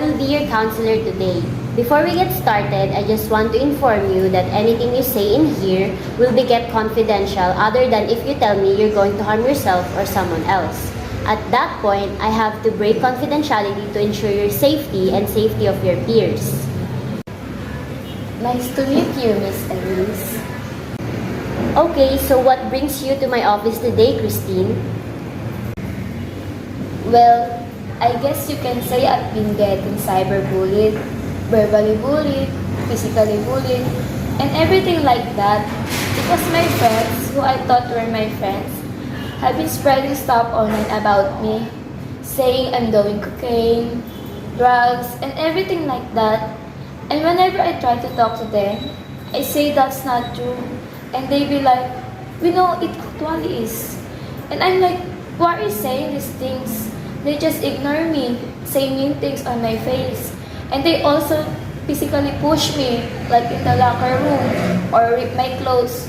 will be your counselor today. Before we get started, I just want to inform you that anything you say in here will be kept confidential other than if you tell me you're going to harm yourself or someone else. At that point, I have to break confidentiality to ensure your safety and safety of your peers. Nice to meet you, Miss Elise. Okay, so what brings you to my office today, Christine? Well, I guess you can say I've been getting cyberbullied, verbally bullied, physically bullied, and everything like that because my friends, who I thought were my friends, have been spreading stuff online about me, saying I'm doing cocaine, drugs, and everything like that. And whenever I try to talk to them, I say that's not true. And they be like, we know it actually is. And I'm like, why are you saying these things? They just ignore me, say mean things on my face. And they also physically push me, like in the locker room, or rip my clothes,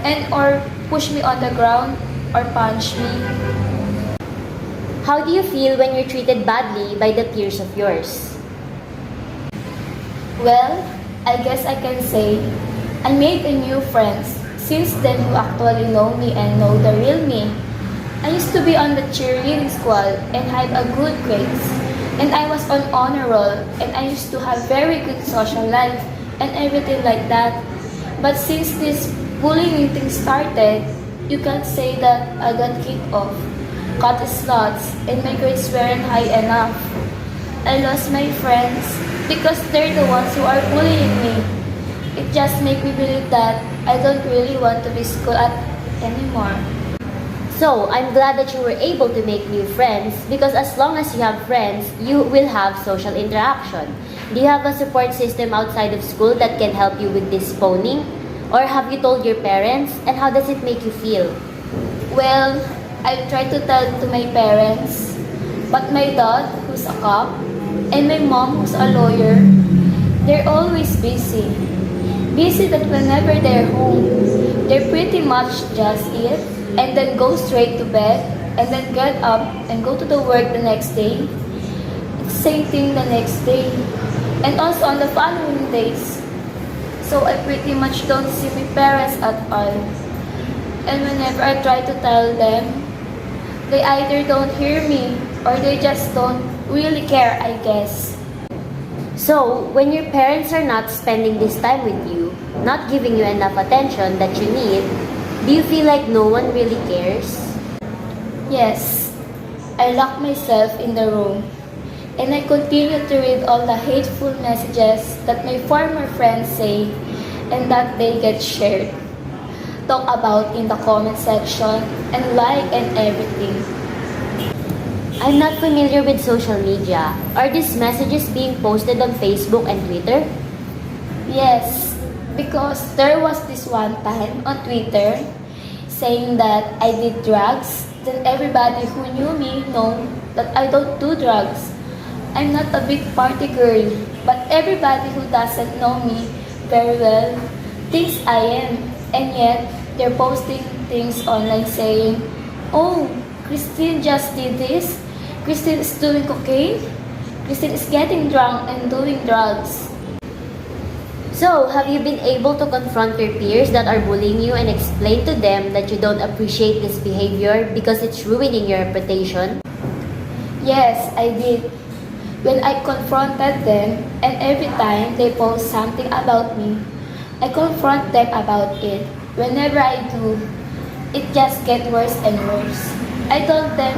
and or push me on the ground, or punch me. How do you feel when you're treated badly by the peers of yours? Well, I guess I can say I made a new friends since then who actually know me and know the real me. I used to be on the cheerleading squad and had a good grades. And I was on honor roll and I used to have very good social life and everything like that. But since this bullying thing started, you can't say that I got kicked off, cut slots, and my grades weren't high enough. I lost my friends because they're the ones who are bullying me. It just made me believe that I don't really want to be school at anymore. So, I'm glad that you were able to make new friends because as long as you have friends, you will have social interaction. Do you have a support system outside of school that can help you with this phoning? Or have you told your parents? And how does it make you feel? Well, I tried to tell to my parents, but my dad, who's a cop, and my mom, who's a lawyer, they're always busy. Busy that whenever they're home, they're pretty much just eat and then go straight to bed and then get up and go to the work the next day. It's same thing the next day and also on the following days. So I pretty much don't see my parents at all. And whenever I try to tell them, they either don't hear me or they just don't really care, I guess. So, when your parents are not spending this time with you, not giving you enough attention that you need, do you feel like no one really cares? Yes, I lock myself in the room and I continue to read all the hateful messages that my former friends say and that they get shared, talk about in the comment section, and like and everything. I'm not familiar with social media. Are these messages being posted on Facebook and Twitter? Yes, because there was this one time on Twitter saying that I did drugs, then everybody who knew me know that I don't do drugs. I'm not a big party girl, but everybody who doesn't know me very well thinks I am. And yet, they're posting things online saying, oh, Christine just did this. Christine is doing cocaine. Christine is getting drunk and doing drugs. So, have you been able to confront your peers that are bullying you and explain to them that you don't appreciate this behavior because it's ruining your reputation? Yes, I did. When I confronted them and every time they post something about me, I confront them about it. Whenever I do, it just gets worse and worse. I told them,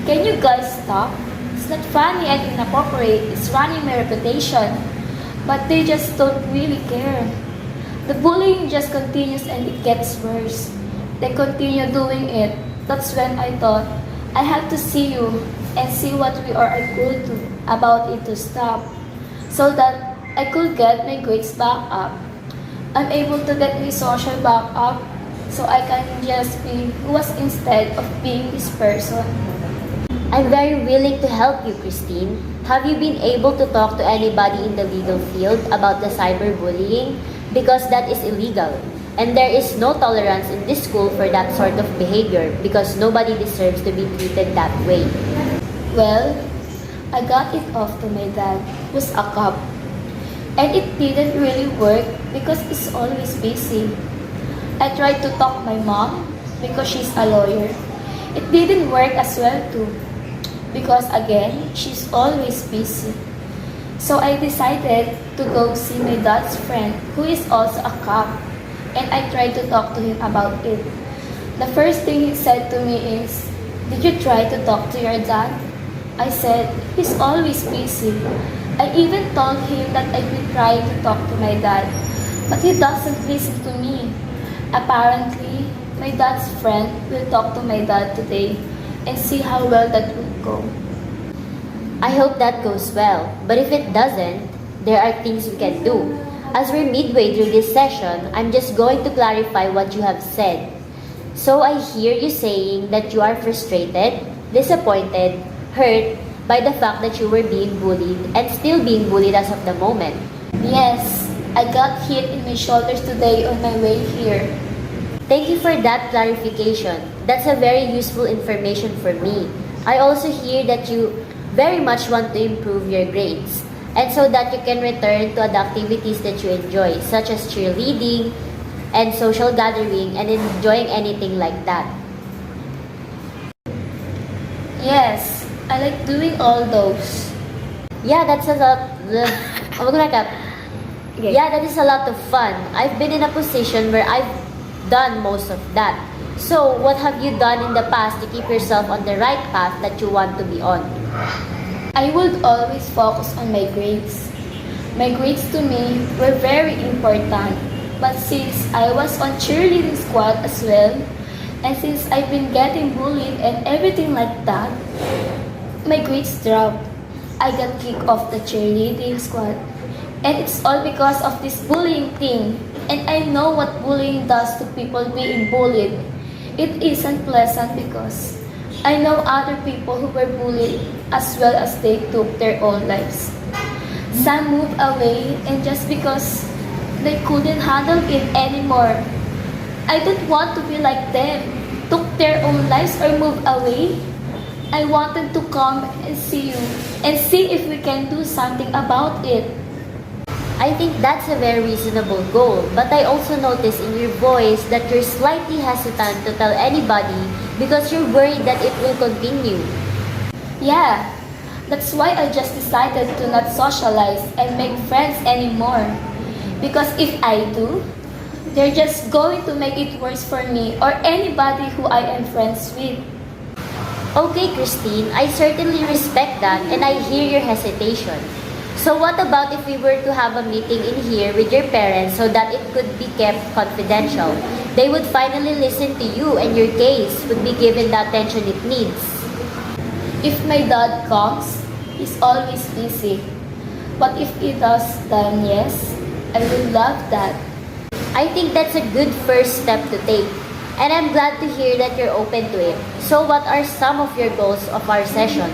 can you guys stop? It's not funny and inappropriate. It's running my reputation. But they just don't really care. The bullying just continues and it gets worse. They continue doing it. That's when I thought, I have to see you and see what we are going to do about it to stop. So that I could get my grades back up. I'm able to get my social back up so I can just be who was instead of being this person. I'm very willing to help you, Christine. Have you been able to talk to anybody in the legal field about the cyberbullying? Because that is illegal. And there is no tolerance in this school for that sort of behavior because nobody deserves to be treated that way. Well, I got it off to my dad, who's a cop. And it didn't really work because he's always busy. I tried to talk my mom because she's a lawyer. It didn't work as well too because again, she's always busy. So I decided to go see my dad's friend who is also a cop and I tried to talk to him about it. The first thing he said to me is, "Did you try to talk to your dad?" I said, "He's always busy." I even told him that I will try to talk to my dad, but he doesn't listen to me. Apparently, my dad's friend will talk to my dad today and see how well that will go. I hope that goes well, but if it doesn't, there are things we can do. As we're midway through this session, I'm just going to clarify what you have said. So I hear you saying that you are frustrated, disappointed, hurt by the fact that you were being bullied and still being bullied as of the moment. Yes, I got hit in my shoulders today on my way here. Thank you for that clarification. That's a very useful information for me. I also hear that you very much want to improve your grades and so that you can return to the activities that you enjoy, such as cheerleading and social gathering and enjoying anything like that. Yes, I like doing all those. Yeah, that's a lot. Oh, back up. Okay. Yeah, that is a lot of fun. I've been in a position where I've done most of that. So, what have you done in the past to keep yourself on the right path that you want to be on? I would always focus on my grades. My grades to me were very important, but since I was on cheerleading squad as well, and since I've been getting bullied and everything like that, my grades dropped. I got kicked off the cheerleading squad. And it's all because of this bullying thing. And I know what bullying does to people being bullied. It isn't pleasant because I know other people who were bullied as well as they took their own lives. Some moved away and just because they couldn't handle it anymore. I don't want to be like them, took their own lives or moved away. I wanted to come and see you and see if we can do something about it. I think that's a very reasonable goal, but I also notice in your voice that you're slightly hesitant to tell anybody because you're worried that it will continue. Yeah, that's why I just decided to not socialize and make friends anymore. Because if I do, they're just going to make it worse for me or anybody who I am friends with. Okay, Christine, I certainly respect that and I hear your hesitation. So what about if we were to have a meeting in here with your parents so that it could be kept confidential? They would finally listen to you and your case would be given the attention it needs. If my dad comes, he's always busy. But if he does, then yes, I will love that. I think that's a good first step to take. And I'm glad to hear that you're open to it. So what are some of your goals of our session?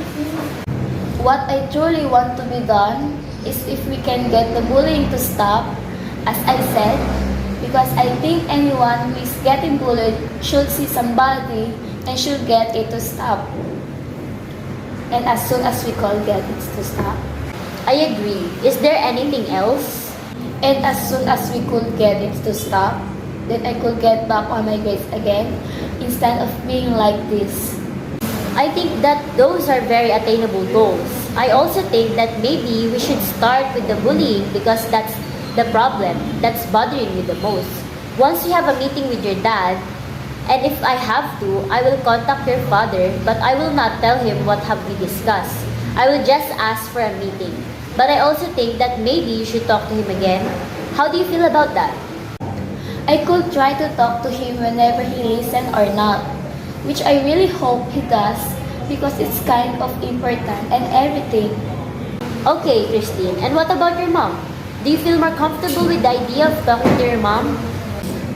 What I truly want to be done is if we can get the bullying to stop, as I said, because I think anyone who is getting bullied should see somebody and should get it to stop. And as soon as we could get it to stop. I agree. Is there anything else? And as soon as we could get it to stop, then I could get back on my grades again instead of being like this. I think that those are very attainable goals. I also think that maybe we should start with the bullying because that's the problem that's bothering you the most. Once you have a meeting with your dad, and if I have to, I will contact your father, but I will not tell him what have we discussed. I will just ask for a meeting. But I also think that maybe you should talk to him again. How do you feel about that? I could try to talk to him whenever he listens or not, which I really hope he does because it's kind of important and everything. Okay, Christine, and what about your mom? Do you feel more comfortable with the idea of talking to your mom?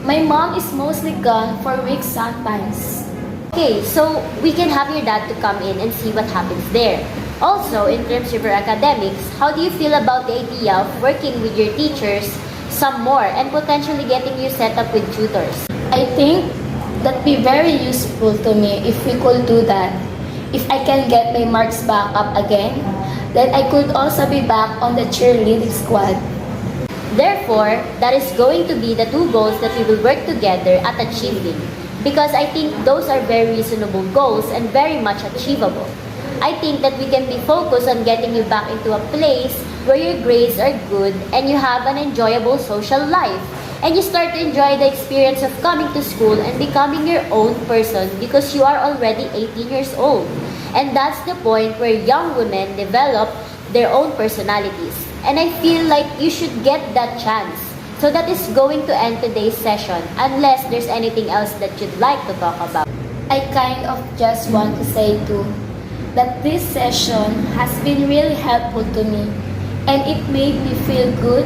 My mom is mostly gone for weeks sometimes. Okay, so we can have your dad to come in and see what happens there. Also, in terms of your academics, how do you feel about the idea of working with your teachers some more and potentially getting you set up with tutors? I think that'd be very useful to me if we could do that. If I can get my marks back up again, then I could also be back on the cheerleading squad. Therefore, that is going to be the two goals that we will work together at achieving. Because I think those are very reasonable goals and very much achievable. I think that we can be focused on getting you back into a place where your grades are good and you have an enjoyable social life. And you start to enjoy the experience of coming to school and becoming your own person because you are already 18 years old. And that's the point where young women develop their own personalities. And I feel like you should get that chance. So that is going to end today's session unless there's anything else that you'd like to talk about. I kind of just want to say too that this session has been really helpful to me and it made me feel good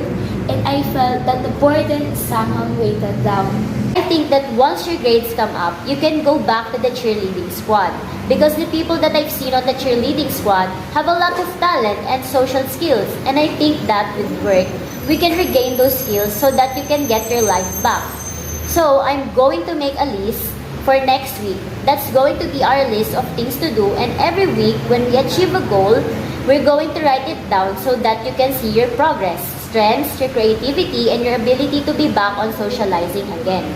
and I felt that the burden somehow weighted down. I think that once your grades come up, you can go back to the cheerleading squad because the people that I've seen on the cheerleading squad have a lot of talent and social skills, and I think that with work, we can regain those skills so that you can get your life back. So I'm going to make a list for next week. That's going to be our list of things to do, and every week when we achieve a goal, we're going to write it down so that you can see your progress, strengths, your creativity, and your ability to be back on socializing again.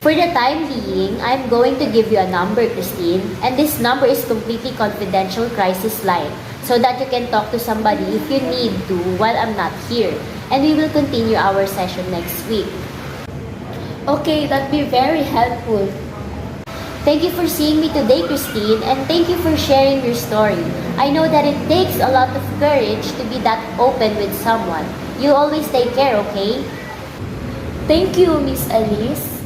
For the time being, I'm going to give you a number, Christine, and this number is completely confidential crisis line so that you can talk to somebody if you need to while I'm not here. And we will continue our session next week. Okay, that'd be very helpful. Thank you for seeing me today, Christine, and thank you for sharing your story. I know that it takes a lot of courage to be that open with someone. You always take care, okay? Thank you, Miss Alice.